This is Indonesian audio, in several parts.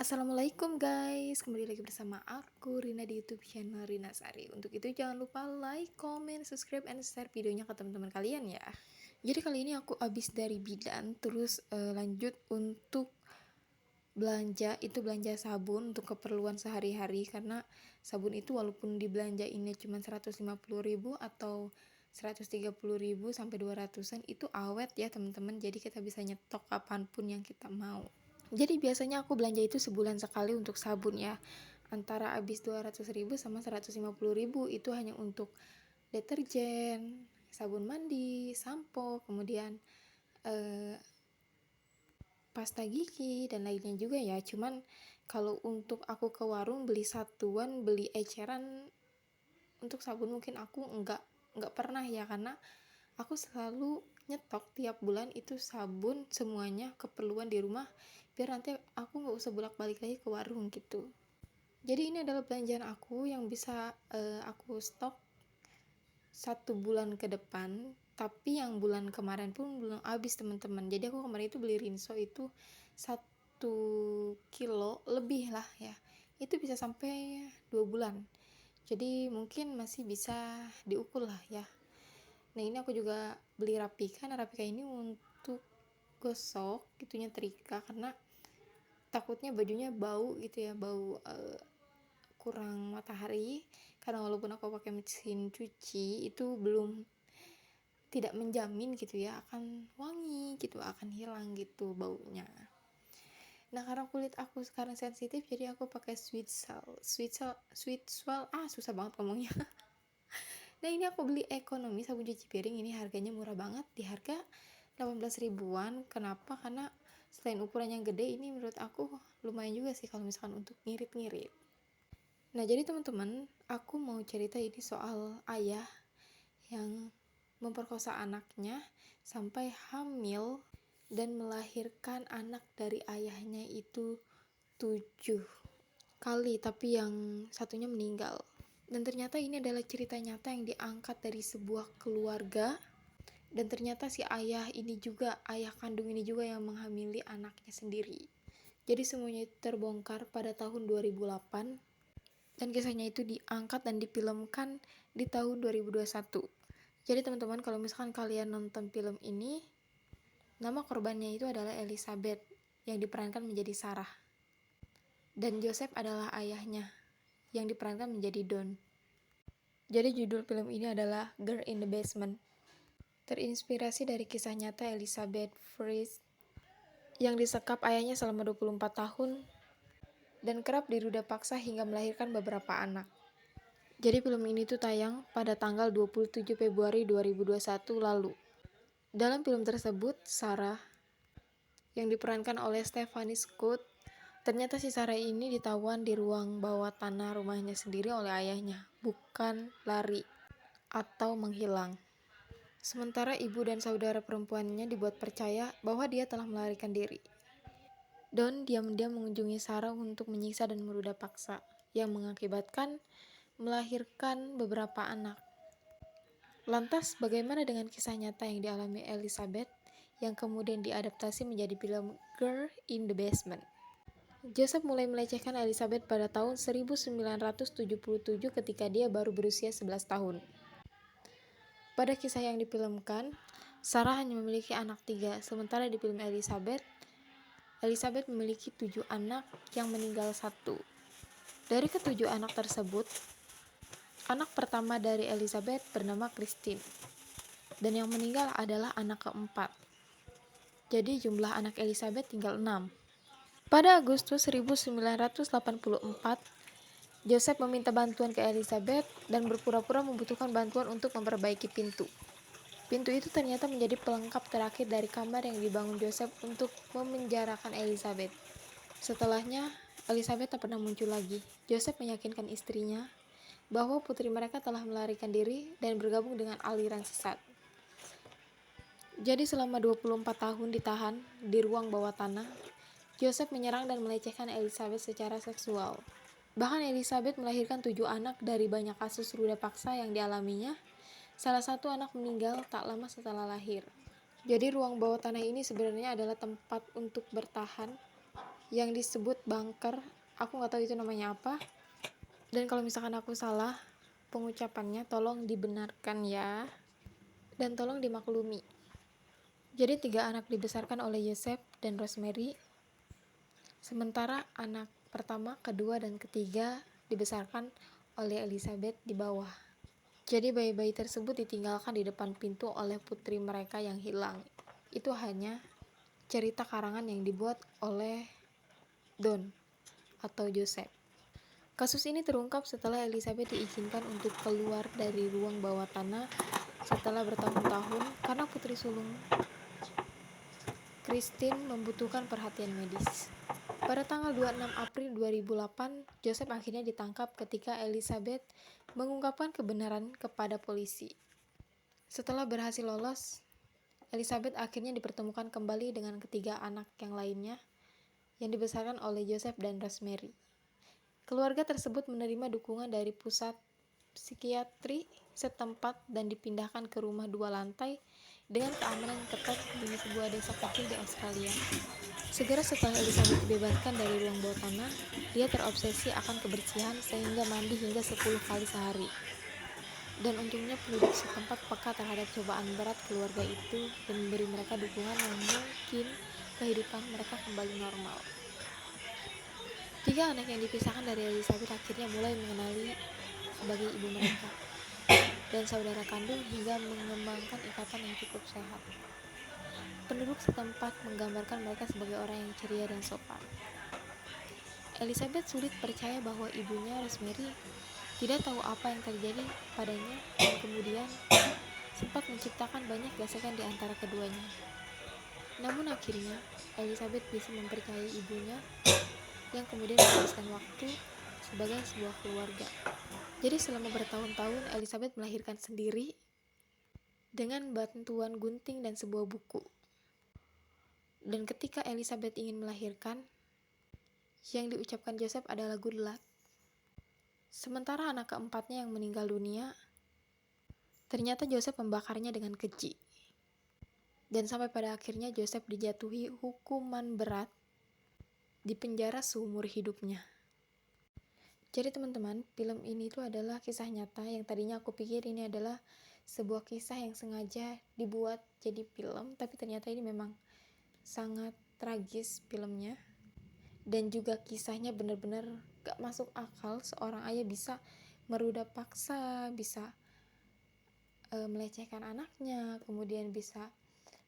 Assalamualaikum guys, kembali lagi bersama aku Rina di YouTube channel Rina Sari. Untuk itu jangan lupa like, comment, subscribe, and share videonya ke teman-teman kalian ya. Jadi kali ini aku habis dari bidan, terus lanjut untuk belanja sabun untuk keperluan sehari-hari, karena sabun itu walaupun dibelanjainnya cuma 150.000 atau 130.000 sampai 200-an itu awet ya teman-teman. Jadi kita bisa nyetok kapanpun yang kita mau. Jadi biasanya aku belanja itu sebulan sekali untuk sabun ya, antara habis 200.000 sama 150.000 itu hanya untuk deterjen, sabun mandi, sampo, kemudian pasta gigi dan lainnya juga ya. Cuman kalau untuk aku ke warung beli satuan, beli eceran untuk sabun mungkin aku nggak pernah ya, karena aku selalu nyetok tiap bulan itu sabun semuanya keperluan di rumah, biar nanti aku nggak usah bolak-balik lagi ke warung gitu. Jadi ini adalah belanjaan aku yang bisa aku stok 1 bulan ke depan, tapi yang bulan kemarin pun belum habis teman-teman. Jadi aku kemarin itu beli rinso itu 1 kilo lebih lah ya, itu bisa sampai 2 bulan. Jadi mungkin masih bisa diukur lah ya. Nah ini aku juga beli Rapika. Nah Rapika ini untuk gosok gitunya trika, karena takutnya bajunya bau gitu ya, bau kurang matahari. Karena walaupun aku pakai mesin cuci itu belum, tidak menjamin gitu ya akan wangi gitu, akan hilang gitu baunya. Nah karena kulit aku sekarang sensitif, jadi aku pakai sweet swell, susah banget ngomongnya. Nah ini aku beli ekonomi sabun cuci piring, ini harganya murah banget, di harga 18 ribuan. Kenapa? Karena selain ukurannya gede, ini menurut aku lumayan juga sih kalau misalkan untuk ngirit-ngirit. Nah jadi teman-teman, aku mau cerita ini soal ayah yang memperkosa anaknya sampai hamil dan melahirkan anak dari ayahnya itu 7 kali, tapi yang satunya meninggal. Dan ternyata ini adalah cerita nyata yang diangkat dari sebuah keluarga. Dan ternyata si ayah ini juga, ayah kandung ini juga yang menghamili anaknya sendiri. Jadi semuanya itu terbongkar pada tahun 2008. Dan kisahnya itu diangkat dan difilmkan di tahun 2021. Jadi teman-teman, kalau misalkan kalian nonton film ini, nama korbannya itu adalah Elizabeth yang diperankan menjadi Sarah. Dan Joseph adalah ayahnya yang diperankan menjadi Don. Jadi judul film ini adalah Girl in the Basement. Terinspirasi dari kisah nyata Elizabeth Fries yang disekap ayahnya selama 24 tahun dan kerap diruda paksa hingga melahirkan beberapa anak. Jadi film ini tuh tayang pada tanggal 27 Februari 2021 lalu. Dalam film tersebut, Sarah yang diperankan oleh Stephanie Scott, ternyata si Sarah ini ditawan di ruang bawah tanah rumahnya sendiri oleh ayahnya, bukan lari atau menghilang. Sementara ibu dan saudara perempuannya dibuat percaya bahwa dia telah melarikan diri. Don diam-diam mengunjungi Sarah untuk menyiksa dan meruda paksa, yang mengakibatkan melahirkan beberapa anak. Lantas bagaimana dengan kisah nyata yang dialami Elizabeth yang kemudian diadaptasi menjadi film Girl in the Basement? Joseph mulai melecehkan Elizabeth pada tahun 1977 ketika dia baru berusia 11 tahun. Pada kisah yang difilmkan, Sarah hanya memiliki anak 3, sementara di film Elizabeth memiliki 7 anak yang meninggal 1. Dari ke-7 anak tersebut, anak pertama dari Elizabeth bernama Christine, dan yang meninggal adalah anak keempat. Jadi jumlah anak Elizabeth tinggal 6. Pada Agustus 1984, Joseph meminta bantuan ke Elizabeth dan berpura-pura membutuhkan bantuan untuk memperbaiki pintu. Pintu itu ternyata menjadi pelengkap terakhir dari kamar yang dibangun Joseph untuk memenjarakan Elizabeth. Setelahnya, Elizabeth tak pernah muncul lagi. Joseph meyakinkan istrinya bahwa putri mereka telah melarikan diri dan bergabung dengan aliran sesat. Jadi selama 24 tahun ditahan di ruang bawah tanah, Joseph menyerang dan melecehkan Elizabeth secara seksual. Bahkan Elizabeth melahirkan 7 anak dari banyak kasus ruda paksa yang dialaminya. Salah satu anak meninggal tak lama setelah lahir. Jadi ruang bawah tanah ini sebenarnya adalah tempat untuk bertahan yang disebut bunker. Aku nggak tahu itu namanya apa, dan kalau misalkan aku salah pengucapannya tolong dibenarkan ya, dan tolong dimaklumi. Jadi 3 anak dibesarkan oleh Joseph dan Rosemary, sementara anak pertama, kedua, dan ketiga dibesarkan oleh Elizabeth di bawah. Jadi bayi-bayi tersebut ditinggalkan di depan pintu oleh putri mereka yang hilang. Itu hanya cerita karangan yang dibuat oleh Don atau Joseph. Kasus ini terungkap setelah Elizabeth diizinkan untuk keluar dari ruang bawah tanah setelah bertahun-tahun karena putri sulung Christine membutuhkan perhatian medis. Pada tanggal 26 April 2008, Joseph akhirnya ditangkap ketika Elizabeth mengungkapkan kebenaran kepada polisi. Setelah berhasil lolos, Elizabeth akhirnya dipertemukan kembali dengan ketiga anak yang lainnya yang dibesarkan oleh Joseph dan Rosemary. Keluarga tersebut menerima dukungan dari pusat psikiatri setempat dan dipindahkan ke rumah 2 lantai dengan keamanan ketat di sebuah desa kecil di Australia. Segera setelah Elizabeth dibebaskan dari ruang bawah tanah, dia terobsesi akan kebersihan sehingga mandi hingga 10 kali sehari. Dan untungnya penduduk setempat peka terhadap cobaan berat keluarga itu dan memberi mereka dukungan yang mungkin kehidupan mereka kembali normal. 3 anak yang dipisahkan dari Elizabeth akhirnya mulai mengenali sebagai ibu mereka dan saudara kandung hingga mengembangkan ikatan yang cukup sehat. Penduduk setempat menggambarkan mereka sebagai orang yang ceria dan sopan. Elizabeth sulit percaya bahwa ibunya, Rosemary, tidak tahu apa yang terjadi padanya dan kemudian sempat menciptakan banyak gesekan di antara keduanya. Namun akhirnya, Elizabeth bisa mempercayai ibunya yang kemudian menghabiskan waktu sebagai sebuah keluarga. Jadi selama bertahun-tahun Elizabeth melahirkan sendiri dengan bantuan gunting dan sebuah buku. Dan ketika Elizabeth ingin melahirkan, yang diucapkan Joseph adalah good luck. Sementara anak keempatnya yang meninggal dunia, ternyata Joseph membakarnya dengan keji. Dan sampai pada akhirnya Joseph dijatuhi hukuman berat di penjara seumur hidupnya. Jadi teman-teman, film ini tuh adalah kisah nyata yang tadinya aku pikir ini adalah sebuah kisah yang sengaja dibuat jadi film, tapi ternyata ini memang sangat tragis filmnya. Dan juga kisahnya benar-benar gak masuk akal, seorang ayah bisa meruda paksa, bisa melecehkan anaknya, kemudian bisa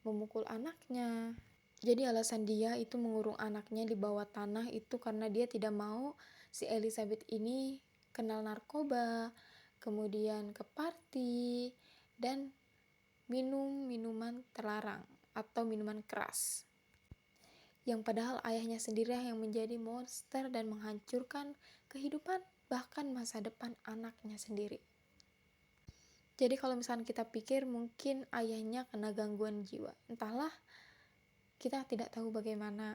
memukul anaknya. Jadi alasan dia itu mengurung anaknya di bawah tanah itu karena dia tidak mau si Elizabeth ini kenal narkoba, kemudian ke party, dan minum minuman terlarang atau minuman keras. Yang padahal ayahnya sendiri yang menjadi monster dan menghancurkan kehidupan bahkan masa depan anaknya sendiri. Jadi kalau misalnya kita pikir mungkin ayahnya kena gangguan jiwa, entahlah, kita tidak tahu bagaimana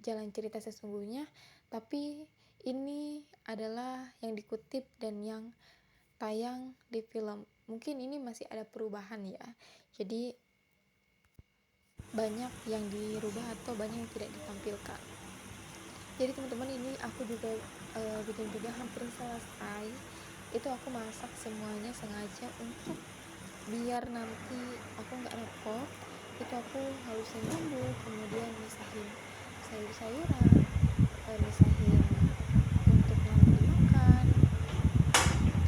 jalan cerita sesungguhnya, tapi ini adalah yang dikutip dan yang tayang di film. Mungkin ini masih ada perubahan ya, jadi banyak yang dirubah atau banyak yang tidak ditampilkan. Jadi teman-teman, ini aku juga bikin juga hampir selesai. Itu aku masak semuanya sengaja untuk biar nanti aku nggak repot. Itu aku halusin bumbu, kemudian misahin sayur-sayuran, misahin untuk nanti makan.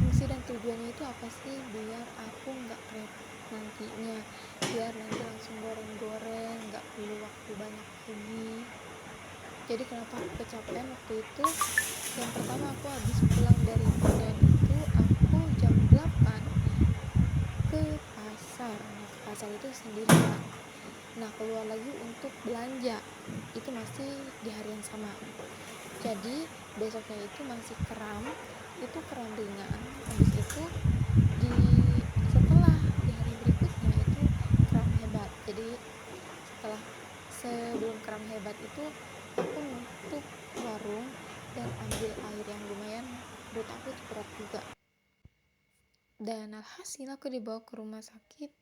Fungsi dan tujuannya itu apa sih? Biar aku nggak repot nantinya, biar nanti langsung goreng-goreng, nggak perlu waktu banyak lagi. Jadi kenapa aku kecapean waktu itu? Yang pertama, aku habis pulang dari Medan itu aku jam 8 ke pasar. Nah, ke pasar itu sendirian. Nah, keluar lagi untuk belanja itu masih di hari yang sama. Jadi besoknya itu masih kram, itu kram ringan. Habis itu setelah di hari berikutnya itu kram hebat. Jadi sebelum kram hebat itu aku nutup warung dan ambil air yang lumayan menurut aku itu berat juga. Dan alhasil aku dibawa ke rumah sakit.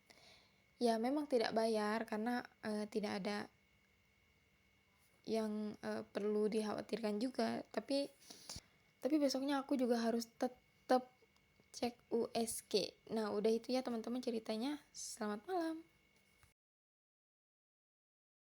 Ya memang tidak bayar karena tidak ada yang perlu dikhawatirkan juga. Tapi besoknya aku juga harus tetap cek USG. Nah, udah itu ya teman-teman ceritanya. Selamat malam.